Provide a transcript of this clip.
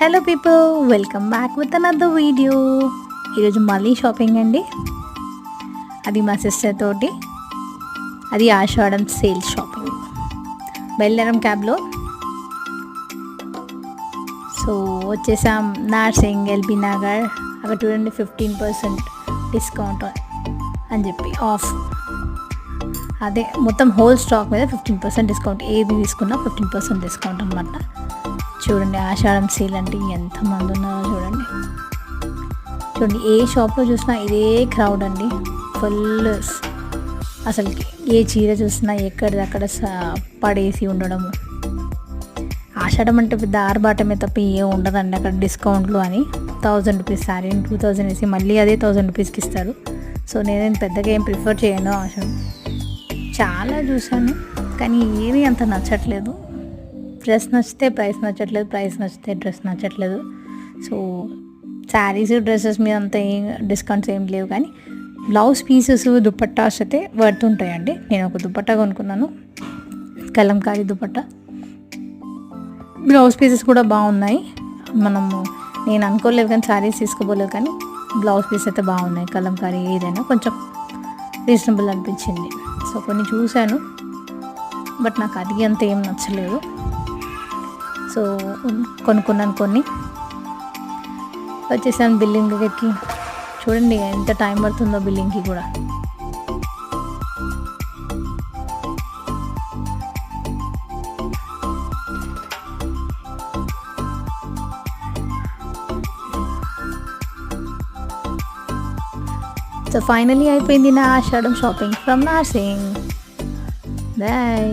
Hello people, welcome back with another video. ఈరోజు మళ్ళీ shopping అండి. అది మా సిస్టర్ తోటి. అది ఆషాఢం సేల్ షాపింగ్. బయలుదేరం క్యాబ్లో. సో వచ్చేసాం నార్సింగ్ ఎల్బీ నగర్. అక్కడ చూడండి 15% డిస్కౌంట్ అని చెప్పి ఆఫ్. అదే మొత్తం హోల్ స్టాక్ మీద 15% డిస్కౌంట్. ఏది తీసుకున్నా 15% డిస్కౌంట్ అనమాట. చూడండి ఆషాఢం సేల్ అంటే ఎంతమంది ఉన్నారో చూడండి. చూడండి ఏ షాప్లో చూసినా ఇదే క్రౌడ్ అండి, ఫుల్. అసలుకి ఏ చీర చూసినా ఎక్కడిదక్కడ పడేసి ఉండడము. ఆషాఢం అంటే పెద్ద ఆర్భాటమే తప్ప ఏం ఉండదండి అక్కడ డిస్కౌంట్లు అని. 1000 రూపీస్ శారీ 2000 వేసి మళ్ళీ అదే 1000 రూపీస్కి ఇస్తారు. సో నేను పెద్దగా ఏం ప్రిఫర్ చేయను ఆషాఢం. చాలా చూసాను కానీ ఏది అంత నచ్చట్లేదు. డ్రెస్ నచ్చితే ప్రైస్ నచ్చట్లేదు, ప్రైస్ నచ్చితే డ్రెస్ నచ్చట్లేదు. సో శారీస్ డ్రెస్సెస్ మీద అంత ఏం డిస్కౌంట్స్ ఏం లేవు, కానీ బ్లౌజ్ పీసెస్ దుపట్టాస్ అయితే పడుతుంటాయండి. నేను ఒక దుపట్టా కొనుక్కున్నాను, కలంకారీ దుపట్టా. బ్లౌజ్ పీసెస్ కూడా బాగున్నాయి. నేను అనుకోలేదు కానీ శారీస్ తీసుకోపోలేదు, కానీ బ్లౌజ్ పీస్ అయితే బాగున్నాయి. కలంకారీ ఏదైనా కొంచెం రీజనబుల్ అనిపించింది. సో కొన్ని చూశాను, బట్ నాకు అది అంత ఏం నచ్చలేదు. సో కొనుక్కున్నాను కొన్ని. వచ్చేసాను బిల్లింగ్ దగ్గరికి. చూడండి ఎంత టైం పడుతుందో బిల్లింగ్కి కూడా. సో ఫైనలీ అయిపోయింది నా ఆషాఢం షాపింగ్ ఫ్రమ్ నార్సింగ్. బాయ్.